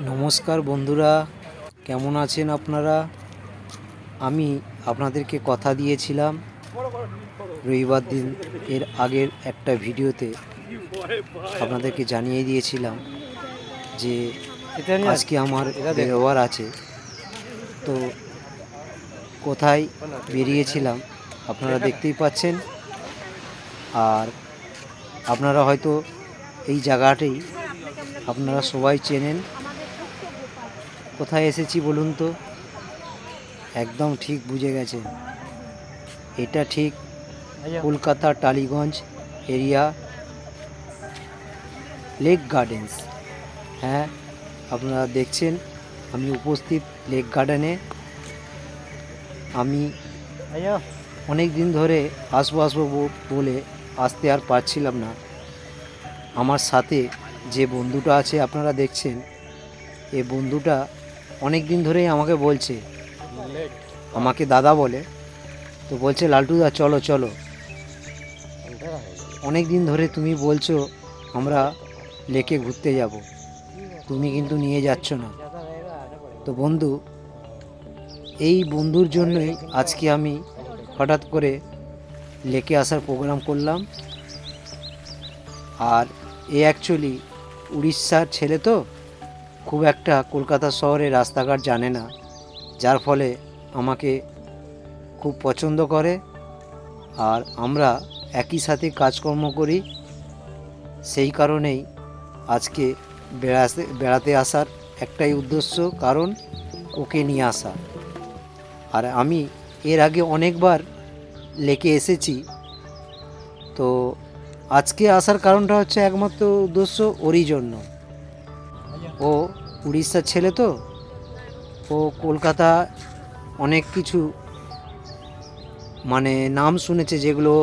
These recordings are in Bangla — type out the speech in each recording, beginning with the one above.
নমস্কার বন্ধুরা, কেমন আছেন আপনারা? আমি আপনাদেরকে কথা দিয়েছিলাম রবিবার দিন, এর আগের একটা ভিডিওতে আপনাদেরকে জানিয়ে দিয়েছিলাম যে আজকে আমার বেরোবার আছে। তো কোথায় বেরিয়েছিলাম আপনারা দেখতেই পাচ্ছেন। আর আপনারা হয়তো এই জায়গাটি আপনারা সবাই চেনেন। কোথায় এসেছি বলুন তো? একদম ঠিক বুঝে গেছেন, এটা ঠিক Kolkata Tollygunge area lake gardens. হ্যাঁ, আপনারা দেখছেন আমি উপস্থিত লেক গার্ডেনে। আমি অনেক দিন ধরে আসবো বলে আসতে আর পারছিলাম না। আমার সাথে যে বন্ধুটা আছে আপনারা দেখছেন, এই বন্ধুটা অনেক দিন ধরেই আমাকে বলছে, আমাকে দাদা বলে, তো বলছে লালটুদা চলো চলো, অনেক দিন ধরে তুমি বলছো আমরা লেকে ঘুরতে যাব, তুমি কিন্তু নিয়ে যাচ্ছ না। তো বন্ধু, এই বন্ধুর জন্যই আজকে আমি হঠাৎ করে লেকে আসার প্রোগ্রাম করলাম। আর এ অ্যাকচুয়ালি উড়িষ্যার ছেলে, তো খুব একটা কলকাতা শহরে রাস্তাঘাট জানে না, যার ফলে আমাকে খুব পছন্দ করে। আর আমরা একই সাথে কাজকর্ম করি, সেই কারণেই আজকে বেড়াতে আসার একটাই উদ্দেশ্য, কারণ ওকে নিয়ে আসা। আর আমি এর আগে অনেকবার লেকে এসেছি, তো আজকে আসার কারণটা হচ্ছে একমাত্র উদ্দেশ্য ওরই জন্য। ও উড়িষ্যার ছেলে, তো ও কলকাতা অনেক কিছু মানে নাম শুনেছে যেগুলো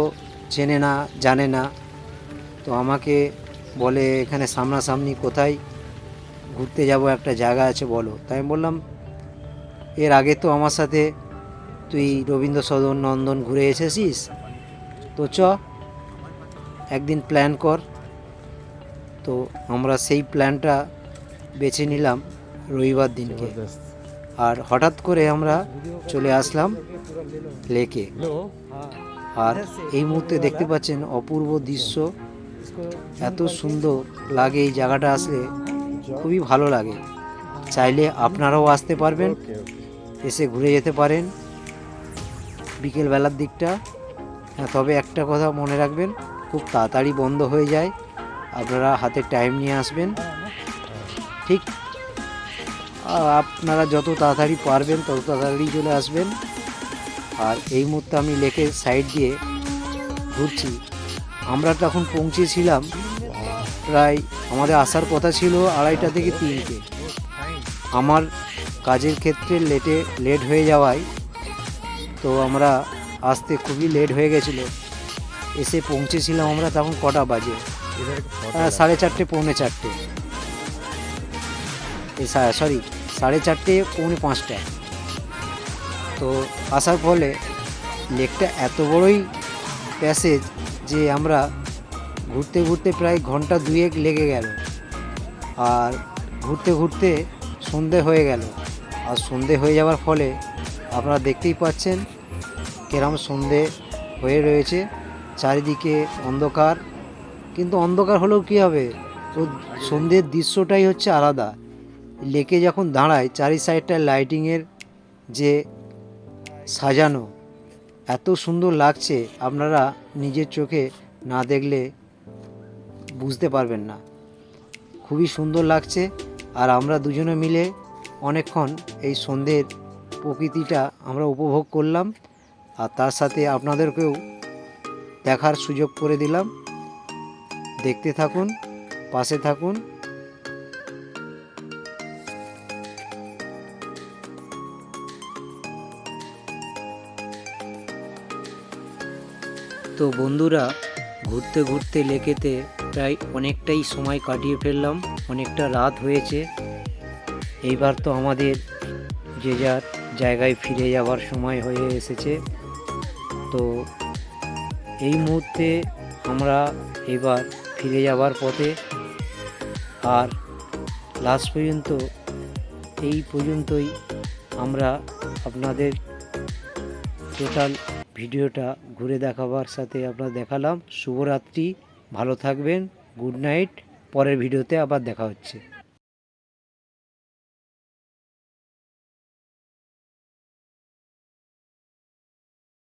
চেনে না, জানে না। তো আমাকে বলে এখানে সামনাসামনি কোথায় ঘুরতে যাব, একটা জায়গা আছে বলো। তাই আমি বললাম এর আগে তো আমার সাথে তুই রবীন্দ্র সদন নন্দন ঘুরে এসেছিস, তো চ একদিন প্ল্যান কর। তো আমরা সেই প্ল্যানটা বেছে নিলাম রবিবার দিনকে। আর হঠাৎ করে আমরা চলে আসলাম লেকে। আর এই মুহূর্তে দেখতে পাচ্ছেন অপূর্ব দৃশ্য, এত সুন্দর লাগে এই জায়গাটা আসলে, খুবই ভালো লাগে। চাইলে আপনারাও আসতে পারবেন, এসে ঘুরে যেতে পারেন বিকেলবেলার দিকটা। হ্যাঁ, তবে একটা কথা মনে রাখবেন, খুব তাড়াতাড়ি বন্ধ হয়ে যায়, আপনারা হাতে টাইম নিয়ে আসবেন। ঠিক আপনারা যত তাড়াতাড়ি পারবেন তত তাড়াতাড়ি চলে আসবেন। আর এই মুহূর্তে আমি লেকের সাইড দিয়ে ঘুরছি। আমরা তখন পৌঁছেছিলাম প্রায়, আমাদের আসার কথা ছিল 2:30 থেকে 3টে। আমার কাজের ক্ষেত্রে লেট হয়ে যাওয়ায় তো আমরা আসতে খুবই লেট হয়ে গেছিলো। এসে পৌঁছেছিলাম আমরা তখন কটা বাজে, 4:30 পৌনে 4টে, সরি 4:30 পৌনে 5টা। তো আসার ফলে লেকটা এত বড়ই প্যাসেজ যে আমরা ঘুরতে ঘুরতে প্রায় ঘন্টা 2 লেগে গেল। আর ঘুরতে ঘুরতে সন্ধে হয়ে গেল। আর সন্ধে হয়ে যাওয়ার ফলে আপনারা দেখতেই পাচ্ছেন কেরম সন্ধে হয়ে রয়েছে, চারিদিকে অন্ধকার। কিন্তু অন্ধকার হলেও কী হবে, তো সন্ধ্যের দৃশ্যটাই হচ্ছে আলাদা। লেকে যখন দাঁড়ায় চারি সাইডটা লাইটিংয়ের যে সাজানো, এত সুন্দর লাগছে, আপনারা নিজের চোখে না দেখলে বুঝতে পারবেন না। খুবই সুন্দর লাগছে। আর আমরা দুজনে মিলে অনেকক্ষণ এই সন্ধ্যের প্রকৃতিটা আমরা উপভোগ করলাম। আর তার সাথে আপনাদেরকেও দেখার সুযোগ করে দিলাম। দেখতে থাকুন, পাশে থাকুন। তো বন্ধুরা, ঘুরতে ঘুরতে লেকেতে প্রায় অনেকটাই সময় কাটিয়ে ফেললাম, অনেকটা রাত হয়েছে। এইবার তো আমাদের যে যার জায়গায় ফিরে যাওয়ার সময় হয়ে এসেছে। তো এই মুহূর্তে আমরা এবার ফিরে যাওয়ার পথে। আর লাস্ট পর্যন্ত এই পর্যন্তই আমরা আপনাদের টোটাল ভিডিওটা ঘুরে দেখাবার সাথে আপনারা দেখালাম। শুভরাত্রি, ভালো থাকবেন, গুড নাইট। পরের ভিডিওতে আবার দেখা হচ্ছে।